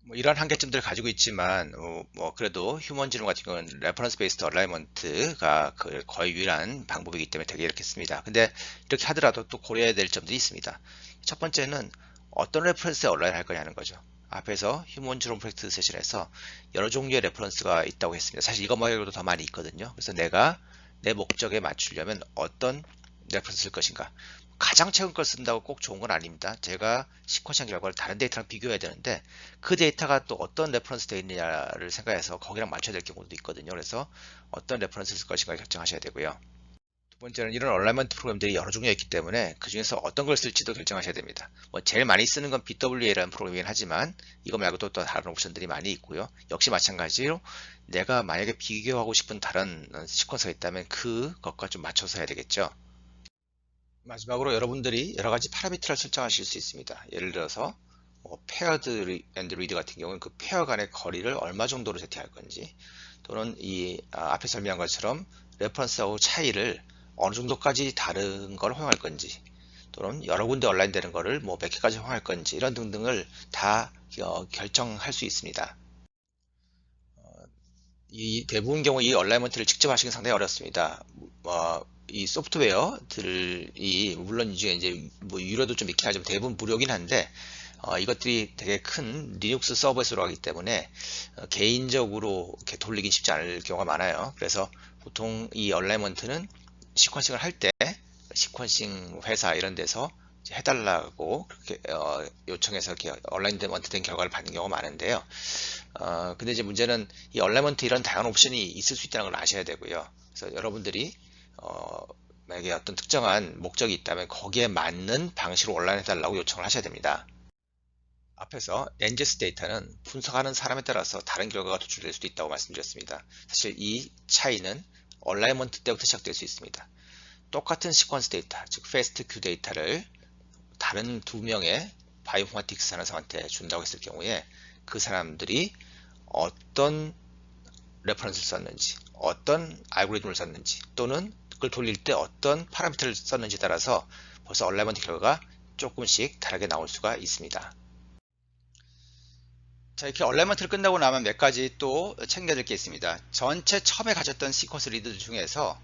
뭐 이런 한계점들을 가지고 있지만 뭐 그래도 휴먼 지능 같은 경우는 레퍼런스 베이스드 얼라이먼트가 거의 유일한 방법이기 때문에 되게 이렇게 씁니다. 근데 이렇게 하더라도 또 고려해야 될 점들이 있습니다. 첫 번째는 어떤 레퍼런스에 얼라인 할 거냐는 거죠. 앞에서 휴먼 지능 프랙티스 세션에서 여러 종류의 레퍼런스가 있다고 했습니다. 사실 이것 말고도 더 많이 있거든요. 그래서 내가 내 목적에 맞추려면 어떤 레퍼런스 쓸 것인가. 가장 최근 걸 쓴다고 꼭 좋은 건 아닙니다. 제가 시퀀싱 결과를 다른 데이터랑 비교해야 되는데 그 데이터가 또 어떤 레퍼런스 되어 있느냐를 생각해서 거기랑 맞춰야 될 경우도 있거든요. 그래서 어떤 레퍼런스를 쓸 것인가 결정하셔야 되고요. 두 번째는 이런 얼라이먼트 프로그램들이 여러 종류가 있기 때문에 그 중에서 어떤 걸 쓸지도 결정하셔야 됩니다. 뭐 제일 많이 쓰는 건 BWA라는 프로그램이긴 하지만 이거 말고도 또 다른 옵션들이 많이 있고요. 역시 마찬가지로 내가 만약에 비교하고 싶은 다른 시퀀스가 있다면 그것과 좀 맞춰서 해야 되겠죠. 마지막으로 여러분들이 여러 가지 파라미터를 설정하실 수 있습니다. 예를 들어서 페어드 앤드 리드 같은 경우는 그 페어 간의 거리를 얼마 정도로 세팅할 건지, 또는 이 앞에 설명한 것처럼 레퍼런스하고 차이를 어느 정도까지 다른 걸 허용할 건지, 또는 여러 군데 온라인 되는 거를 뭐 몇 개까지 허용할 건지, 이런 등등을 다 결정할 수 있습니다. 이 대부분 경우 이 얼라이먼트를 직접 하시긴 상당히 어렵습니다. 이 소프트웨어들이 물론 이제 뭐 유료도 좀 있긴 하지만 대부분 무료긴 한데 이것들이 되게 큰 리눅스 서버에서 하기 때문에 개인적으로 이렇게 돌리긴 쉽지 않을 경우가 많아요. 그래서 보통 이 얼라이먼트는 시퀀싱을 할 때 시퀀싱 회사 이런 데서 해달라고 그렇게 요청해서 이렇게 얼라이먼트 된 결과를 받는 경우가 많은데요. 근데 이제 문제는 이 얼라이먼트 이런 다양한 옵션이 있을 수 있다는 걸 아셔야 되고요. 그래서 여러분들이 만약에 어떤 특정한 목적이 있다면 거기에 맞는 방식으로 온라인 해달라고 요청을 하셔야 됩니다. 앞에서 렌저스 데이터는 분석하는 사람에 따라서 다른 결과가 도출될 수도 있다고 말씀드렸습니다. 사실 이 차이는 얼라이먼트 때부터 시작될 수 있습니다. 똑같은 시퀀스 데이터, 즉 패스트 큐 데이터를 다른 두 명의 바이오인포마틱스 하는 사람한테 준다고 했을 경우에 그 사람들이 어떤 레퍼런스를 썼는지, 어떤 알고리즘을 썼는지, 또는 그걸 돌릴 때 어떤 파라미터를 썼는지 따라서 벌써 얼라이먼트 결과가 조금씩 다르게 나올 수가 있습니다. 자, 이렇게 얼라이먼트를 끝나고 나면 몇 가지 또 챙겨야 될 게 있습니다. 전체 처음에 가졌던 시퀀스 리드 중에서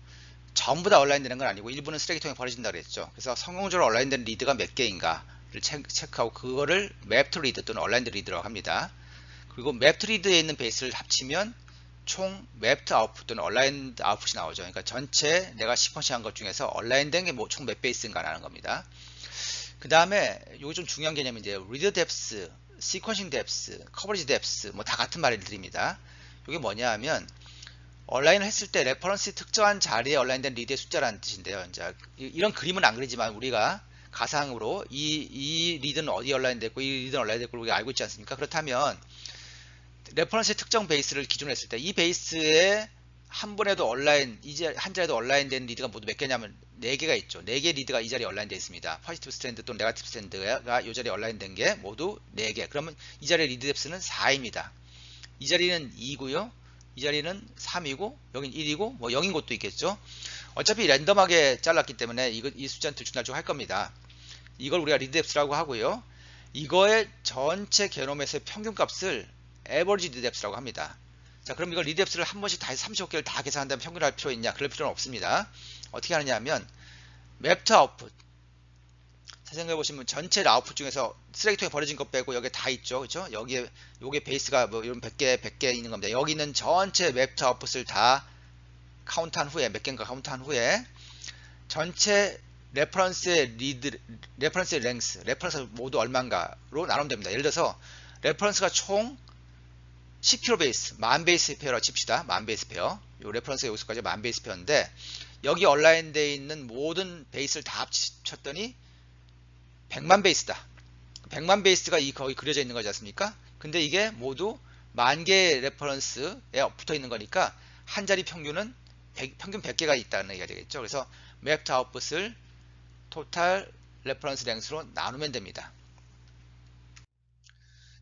전부 다 온라인 되는 건 아니고 일부는 쓰레기통에 버려진다 그랬죠. 그래서 성공적으로 온라인 된 리드가 몇 개인가를 체크하고 그거를 맵투 리드 또는 온라인 리드라고 합니다. 그리고 맵투 리드에 있는 베이스를 합치면 총 맵투 아웃풋 또는 온라인 아웃풋이 나오죠. 그러니까 전체 내가 시퀀시 한 것 중에서 온라인 된 게 뭐 총 몇 베이스인가 라는 겁니다. 그 다음에 요게 좀 중요한 개념인데 리드 뎁스, 시퀀싱 뎁스, 커버리지 뎁스 뭐 다 같은 말들입니다. 이게 뭐냐 하면 온라인을 했을 때 레퍼런스 특정한 자리에 온라인된 리드의 숫자라는 뜻인데요. 이제 이런 그림은 안 그리지만 우리가 가상으로 이 리드는 어디 온라인됐고 이 리드는 온라인됐고 우리가 알고 있지 않습니까? 그렇다면 레퍼런스의 특정 베이스를 기준으로 했을 때 이 베이스에 한 번에도 온라인 이제 한 자리에도 온라인된 리드가 모두 몇 개냐면 4개가 있죠. 4개 리드가 이 자리에 온라인되어 있습니다. 포지티브 스탠드 또는 네거티브 스탠드가 이 자리에 온라인된 게 모두 4개. 그러면 이 자리의 리드 뎁스는 4입니다. 이 자리는 2고요. 이 자리는 3이고 여긴 1이고 뭐 0인 곳도 있겠죠. 어차피 랜덤하게 잘랐기 때문에 이 숫자는 들쭉날쭉 할 겁니다. 이걸 우리가 리드 뎁스라고 하고요. 이거의 전체 게놈에서의 평균값을 에버리지 리드 뎁스라고 합니다. 자, 그럼 이걸 리드 뎁스를 한 번씩 다 해서 35개를 다 계산한다면 평균할 필요 있냐? 그럴 필요는 없습니다. 어떻게 하느냐 하면 맵투 아웃풋 생각해 보시면 전체 아웃풋 중에서 쓰레기통에 버려진 것 빼고 여기에 다 있죠. 그렇죠? 여기에 요게 베이스가 뭐 이런 100개 있는 겁니다. 여기 있는 전체 맵투 아웃풋을 다 카운트한 후에 몇 개인가 카운트한 후에 전체 레퍼런스의 리드 레퍼런스의 랭스 레퍼런스 모두 얼마인가로 나누면 됩니다. 예를 들어서 레퍼런스가 총 10kb 베이스, 만 베이스 페어라고 칩시다. 만 베이스 페어. 요 레퍼런스가 여기서까지 만 베이스 페어인데 여기 온라인되어 있는 모든 베이스를 다 합쳤더니 100만 베이스다. 100만 베이스가 거기 그려져 있는 거지 않습니까? 근데 이게 모두 만 개의 레퍼런스에 붙어 있는 거니까 한 자리 평균은 평균 100개가 있다는 얘기가 되겠죠. 그래서 맵투 아웃풋을 토탈 레퍼런스 랭스로 나누면 됩니다.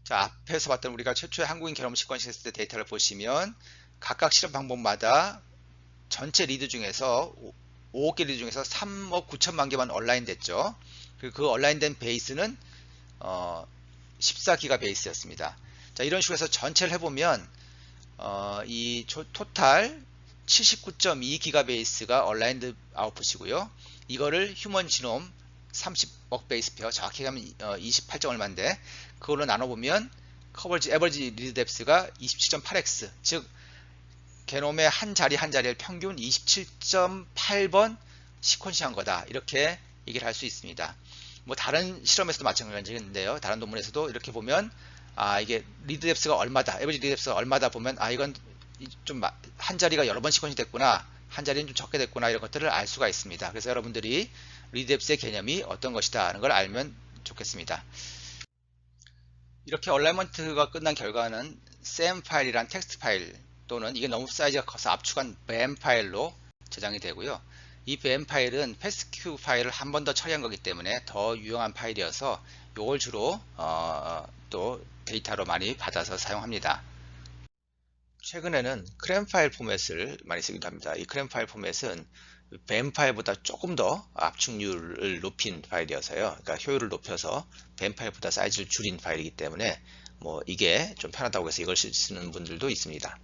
자, 앞에서 봤던 우리가 최초의 한국인 결혼 시퀀시 했을 때 데이터를 보시면 각각 실험 방법마다 전체 리드 중에서 5개 리드 중에서 3억 9천만 개만 온라인 됐죠. 그리고 그 온라인 된 베이스는 14기가 베이스였습니다. 자, 이런 식으로 해서 전체를 해보면 이 토탈 79.2 기가베이스가 얼라인드 아웃풋이고요. 이거를 휴먼 지놈 30억 베이스 페어 정확히 하면 28점 얼마인데 그걸로 나눠보면 커버리지 에버리지 리드 뎁스가 27.8x, 즉 게놈의 한 자리 한 자리를 평균 27.8번 시퀀시한 거다, 이렇게 얘기를 할 수 있습니다. 뭐 다른 실험에서도 마찬가지인데요. 다른 논문에서도 이렇게 보면 이게 리드 뎁스가 얼마다, 에버리지 리드 뎁스가 얼마다 보면 이건 좀 한 자리가 여러 번 시퀀시 됐구나, 한 자리는 좀 적게 됐구나, 이런 것들을 알 수가 있습니다. 그래서 여러분들이 리드 뎁스의 개념이 어떤 것이다 하는 걸 알면 좋겠습니다. 이렇게 얼라이먼트가 끝난 결과는 SAM 파일이란 텍스트 파일 또는 이게 너무 사이즈가 커서 압축한 BAM 파일로 저장이 되고요. 이 BAM 파일은 패스트큐 파일을 한 번 더 처리한 거기 때문에 더 유용한 파일이어서 이걸 주로 또 데이터로 많이 받아서 사용합니다. 최근에는 크램 파일 포맷을 많이 쓰기도 합니다. 이 크램 파일 포맷은 BAM 파일보다 조금 더 압축률을 높인 파일이어서요. 그러니까 효율을 높여서 BAM 파일보다 사이즈를 줄인 파일이기 때문에 뭐 이게 좀 편하다고 해서 이걸 쓰는 분들도 있습니다.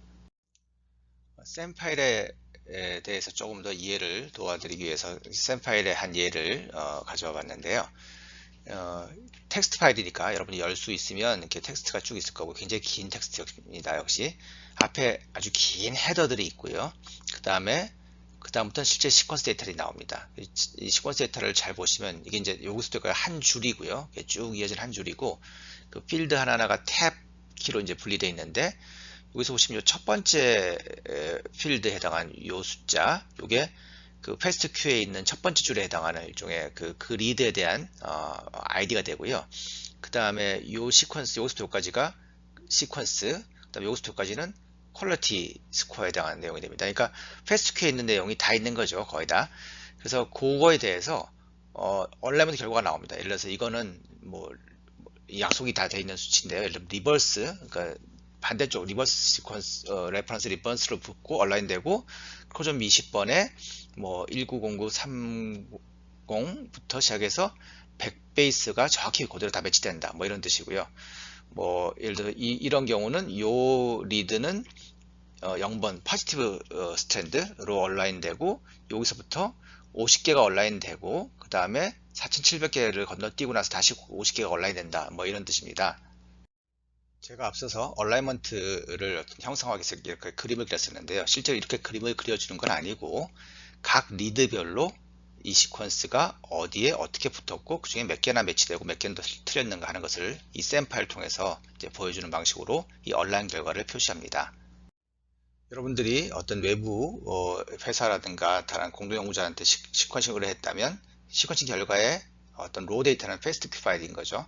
SAM 파일에 대해서 조금 더 이해를 도와드리기 위해서 SAM 파일의 한 예를 가져와 봤는데요. 텍스트 파일이니까 여러분이 열 수 있으면 이렇게 텍스트가 쭉 있을 거고 굉장히 긴 텍스트입니다. 역시 앞에 아주 긴 헤더들이 있고요. 그다음부터는 실제 시퀀스 데이터들이 나옵니다. 이 시퀀스 데이터를 잘 보시면 이게 이제 여기서부터 한 줄이고요. 쭉 이어진 한 줄이고 그 필드 하나하나가 탭 키로 이제 분리되어 있는데 여기서 보시면 첫 번째 필드에 해당한 요 숫자, 요게 그 패스트 큐에 있는 첫 번째 줄에 해당하는 일종의 그 리드에 대한 아이디가 되고요. 그 다음에 요 시퀀스, 여기서부터 여기까지가 시퀀스, 그 다음에 여기서부터 여기까지는 퀄리티 스코어에 해당하는 내용이 됩니다. 그러니까 패스트 큐에 있는 내용이 다 있는 거죠, 거의 다. 그래서 그거에 대해서 얼라이먼트 결과가 나옵니다. 예를 들어서 이거는 뭐 약속이 다 되어 있는 수치인데요. 예를 들어 리버스, 그러니까 반대쪽 리버스 시퀀스 레퍼런스 리버스로 붙고 얼라인되고 크로좀 20번에 뭐 190930부터 시작해서 100베이스가 정확히 그대로 다 매치된다, 뭐 이런 뜻이고요. 뭐 예를 들어 이런 경우는 요 리드는 0번 포지티브 스트랜드로 얼라인되고 여기서부터 50개가 얼라인되고 그 다음에 4700개를 건너뛰고 나서 다시 50개가 얼라인된다, 뭐 이런 뜻입니다. 제가 앞서서 얼라이먼트를 형성하기 위해서 이렇게 그림을 그렸었는데요. 실제로 이렇게 그림을 그려주는 건 아니고 각 리드별로 이 시퀀스가 어디에 어떻게 붙었고 그 중에 몇 개나 매치되고 몇 개는 더 틀렸는가 하는 것을 이 SAM 파일을 통해서 이제 보여주는 방식으로 이 얼라인 결과를 표시합니다. 여러분들이 어떤 외부 회사라든가 다른 공동연구자한테 시퀀싱을 했다면 시퀀싱 결과에 어떤 로 데이터는 패스트큐 파일인 거죠.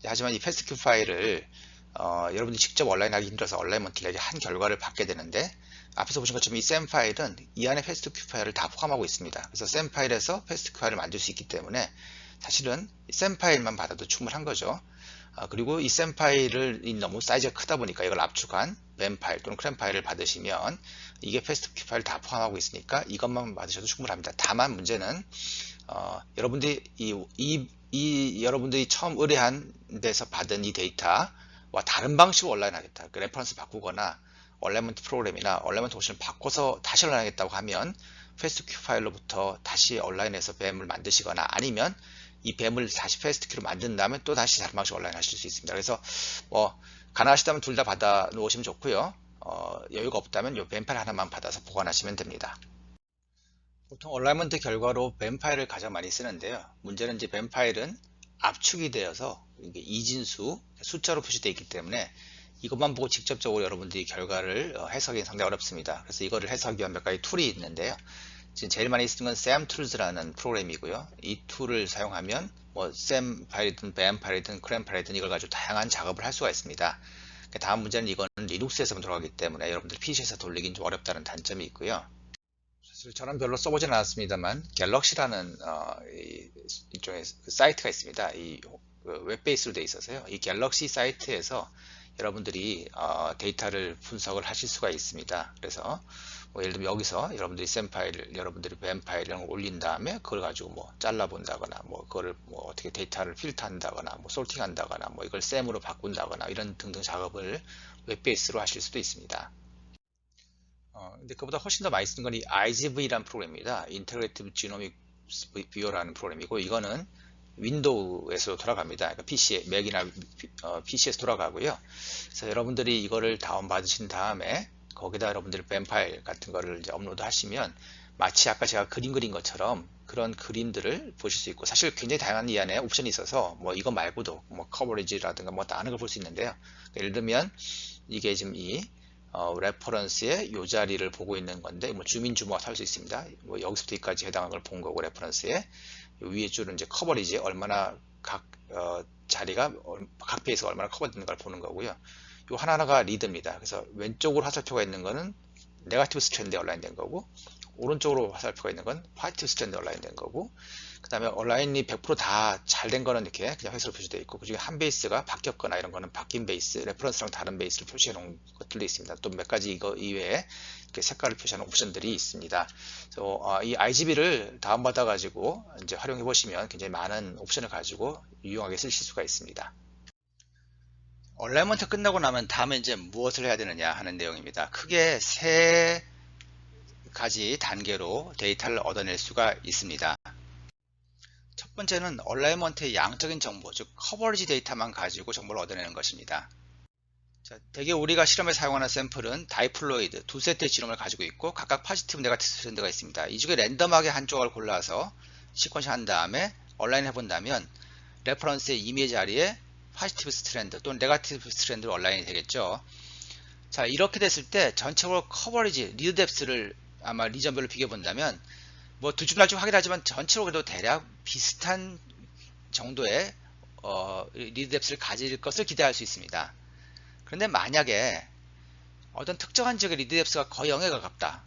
하지만 이 패스트큐 파일을 여러분들이 직접 얼라인하기 힘들어서 얼라인먼트를 한 결과를 받게 되는데 앞에서 보신 것처럼 이 SAM 파일은 이 안에 패스트큐 파일을 다 포함하고 있습니다. 그래서 SAM 파일에서 패스트큐 파일을 만들 수 있기 때문에 사실은 SAM 파일만 받아도 충분한 거죠. 그리고 이 SAM 파일을 너무 사이즈가 크다 보니까 이걸 압축한 BAM 파일 또는 CRAN 파일을 받으시면 이게 패스트큐 파일 다 포함하고 있으니까 이것만 받으셔도 충분합니다. 다만 문제는 여러분들이 여러분들이 처음 의뢰한 데서 받은 이 데이터와 다른 방식으로 온라인하겠다, 그 레퍼런스 바꾸거나 얼라이먼트 프로그램이나 얼라이먼트 옵션을 바꿔서 다시 온라인하겠다고 하면 패스트큐 파일로부터 다시 온라인해서 BAM을 만드시거나 아니면 이 BAM을 다시 패스트큐로 만든 다음에 또 다시 다른 방식으로 온라인 하실 수 있습니다. 그래서 뭐 가능하시다면 둘 다 받아 놓으시면 좋고요. 여유가 없다면 이 BAM 파일 하나만 받아서 보관하시면 됩니다. 보통 얼라이먼트 결과로 BAM 파일을 가장 많이 쓰는데요. 문제는 이제 BAM 파일은 압축이 되어서 이게 이진수, 숫자로 표시되어 있기 때문에 이것만 보고 직접적으로 여러분들이 결과를 해석하기는 상당히 어렵습니다. 그래서 이거를 해석하기 위한 몇 가지 툴이 있는데요. 지금 제일 많이 쓰는 건 SAM Tools라는 프로그램이고요. 이 툴을 사용하면 뭐 SAM 파일이든 BAM 파일이든 CRAN 파일이든 이걸 가지고 다양한 작업을 할 수가 있습니다. 다음 문제는 이거는 리눅스에서만 돌아가기 때문에 여러분들 PC에서 돌리긴 좀 어렵다는 단점이 있고요. 사실 저는 별로 써보진 않았습니다만 갤럭시라는 일종의 사이트가 있습니다. 이 웹베이스로 되어 있어서요. 이 갤럭시 사이트에서 여러분들이 데이터를 분석을 하실 수가 있습니다. 그래서 뭐 예를 들면 여기서 여러분들이 샘 파일, 여러분들이 뱀 파일 이런 걸 올린 다음에 그걸 가지고 뭐 잘라 본다거나 뭐 그거를 뭐 어떻게 데이터를 필터한다거나 뭐 솔팅한다거나 뭐 이걸 샘으로 바꾼다거나 이런 등등 작업을 웹베이스로 하실 수도 있습니다. 근데 그보다 훨씬 더 많이 쓰는 건 이 IGV라는 프로그램입니다. 인터그레이티브 지노믹 뷰어라는 프로그램이고 이거는 윈도우에서 돌아갑니다. 그러니까 PC에, 맥이나 PC에서 돌아가고요. 그래서 여러분들이 이거를 다운받으신 다음에 거기다 여러분들이 뱀 파일 같은 거를 이제 업로드 하시면 마치 아까 제가 그림 그린 것처럼 그런 그림들을 보실 수 있고 사실 굉장히 다양한 이 안에 옵션이 있어서 뭐 이거 말고도 뭐 커버리지라든가 뭐 다른 걸 볼 수 있는데요. 예를 들면 이게 지금 이 레퍼런스의 요 자리를 보고 있는 건데 뭐 주민 주모가 할 수 있습니다. 뭐 여기서부터 여기까지 해당하는 걸 본 거고 레퍼런스에 위에 줄은 이제 커버리지 얼마나 각 자리가 각 페이스가 얼마나 커버되는 걸 보는 거고요. 요 하나하나가 리드입니다. 그래서 왼쪽으로 화살표가 있는 거는 네거티브 스트랜드에 얼라인된 거고 오른쪽으로 화살표가 있는 건 포지티브 스트랜드에 얼라인된 거고 그 다음에 얼라인이 100% 다 잘 된 거는 이렇게 그냥 회수로 표시되어 있고 그 중에 한 베이스가 바뀌었거나 이런 거는 바뀐 베이스, 레퍼런스랑 다른 베이스를 표시해 놓은 것들도 있습니다. 또 몇 가지 이거 이외에 이렇게 색깔을 표시하는 옵션들이 있습니다. 그래서 이 IGB를 다운받아 가지고 이제 활용해 보시면 굉장히 많은 옵션을 가지고 유용하게 쓰실 수가 있습니다. 얼라이먼트 끝나고 나면 다음에 이제 무엇을 해야 되느냐 하는 내용입니다. 크게 세 가지 단계로 데이터를 얻어낼 수가 있습니다. 첫 번째는 얼라이먼트의 양적인 정보, 즉 커버리지 데이터만 가지고 정보를 얻어내는 것입니다. 자, 대개 우리가 실험에 사용하는 샘플은 다이플로이드 두 세트의 지름을 가지고 있고 각각 포지티브, 네거티브 스트랜드가 있습니다. 이 중에 랜덤하게 한쪽을 골라서 시퀀싱 한 다음에 얼라인 해본다면 레퍼런스의 임의 자리에 포지티브 스트랜드 또는 네거티브 스트랜드로 얼라인이 되겠죠. 자, 이렇게 됐을 때 전체적으로 커버리지, 리드 뎁스를 아마 리전별로 비교해 본다면 뭐 두 줄 날줄 확인하지만 전체로 그래도 대략 비슷한 정도의 리드 뎁스를 가질 것을 기대할 수 있습니다. 그런데 만약에 어떤 특정한 지역의 리드 뎁스가 거의 0에 가깝다.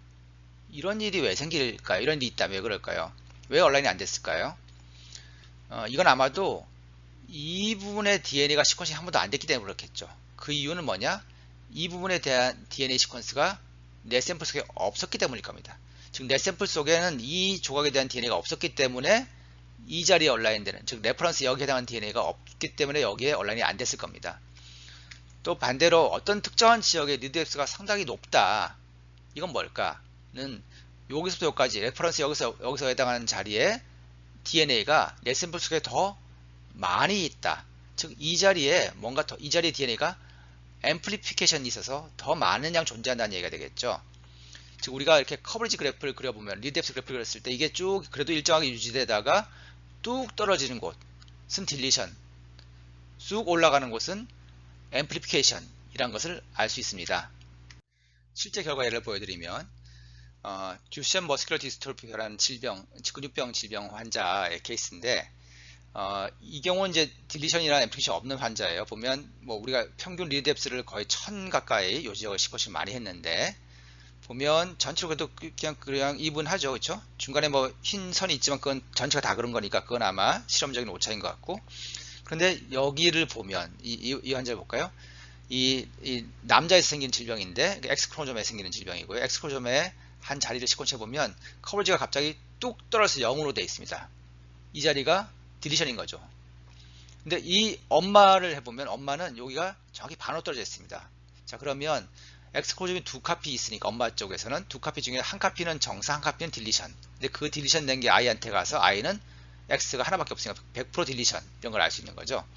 이런 일이 왜 생길까요? 이런 일이 있다면 왜 그럴까요? 왜 온라인이 안 됐을까요? 이건 아마도 이 부분의 DNA가 시퀀싱이 한 번도 안 됐기 때문에 그렇겠죠. 그 이유는 뭐냐? 이 부분에 대한 DNA 시퀀스가 내 샘플 속에 없었기 때문일 겁니다. 즉 내 샘플 속에는 이 조각에 대한 DNA가 없었기 때문에 이 자리에 얼라인되는, 즉 레퍼런스 여기에 해당하는 DNA가 없기 때문에 여기에 얼라인이 안 됐을 겁니다. 또 반대로 어떤 특정한 지역의 리드 뎁스가 상당히 높다. 이건 뭘까는 여기서부터 여기까지 레퍼런스 여기서 해당하는 자리에 DNA가 내 샘플 속에 더 많이 있다. 즉 이 자리에 뭔가 더 이 자리에 DNA가 앰플리피케이션이 있어서 더 많은 양 존재한다는 얘기가 되겠죠. 즉 우리가 이렇게 커버리지 그래프를 그려보면 리드 뎁스 그래프를 그렸을 때 이게 쭉 그래도 일정하게 유지되다가 뚝 떨어지는 곳은 딜리션, 쑥 올라가는 곳은 앰플리피케이션 이란 것을 알 수 있습니다. 실제 결과 예를 보여드리면 듀셴 머스큘러 디스트로피라는 질병, 근육병 질병 환자의 케이스인데 이 경우는 이제 딜리션이나 앰플리피케이션 없는 환자예요. 보면 뭐 우리가 평균 리드 뎁스를 거의 1000 가까이 요 지역을 10% 많이 했는데 보면 전체로 그래도 그냥 이분하죠, 그렇죠? 중간에 뭐 흰 선이 있지만 그건 전체가 다 그런 거니까 그건 아마 실험적인 오차인 것 같고, 그런데 여기를 보면 이 환자를 볼까요? 이 남자에서 생긴 질병인데 X 크로모솜에 생기는 질병이고요. X 크로모솜의 한 자리를 시퀀스해 보면 커버리지가 갑자기 뚝 떨어져서 0으로 되어 있습니다. 이 자리가 딜리션인 거죠. 근데 이 엄마를 해보면 엄마는 여기가 정확히 반으로 떨어져 있습니다. 자, 그러면 X 크로모솜이 두 카피 있으니까 엄마 쪽에서는 두 카피 중에 한 카피는 정상, 한 카피는 딜리션. 근데 그 딜리션 된 게 아이한테 가서 아이는 X가 하나밖에 없으니까 100% 딜리션 이런 걸 알 수 있는 거죠.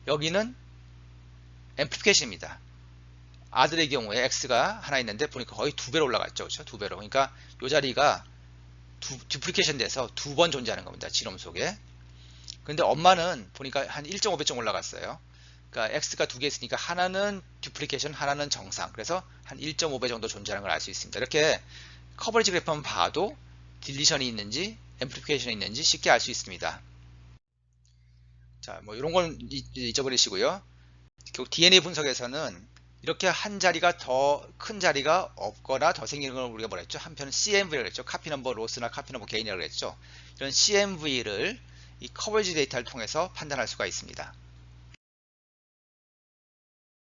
여기는 앰플리피케이션입니다. 아들의 경우에 X가 하나 있는데 보니까 거의 2배로 올라갔죠. 그렇죠? 2배로. 그러니까 이 자리가 듀플리케이션 돼서 두 번 존재하는 겁니다. 지놈 속에. 근데 엄마는 보니까 한 1.5배쯤 올라갔어요. 그러니까 X가 두 개 있으니까 하나는 듀플리케이션, 하나는 정상. 그래서 한 1.5배 정도 존재하는 걸 알 수 있습니다. 이렇게 커버리지 그래프만 봐도 딜리션이 있는지 앰플리피케이션이 있는지 쉽게 알 수 있습니다. 자, 뭐 이런 건 잊어버리시고요. 결국 DNA 분석에서는 이렇게 한 자리가 더 큰 자리가 없거나 더 생기는 걸 우리가 뭐라 했죠? 한편은 CMV라고 했죠. 카피 넘버 로스나 카피 넘버 게인이라고 했죠. 이런 CMV를 이 커버리지 데이터를 통해서 판단할 수가 있습니다.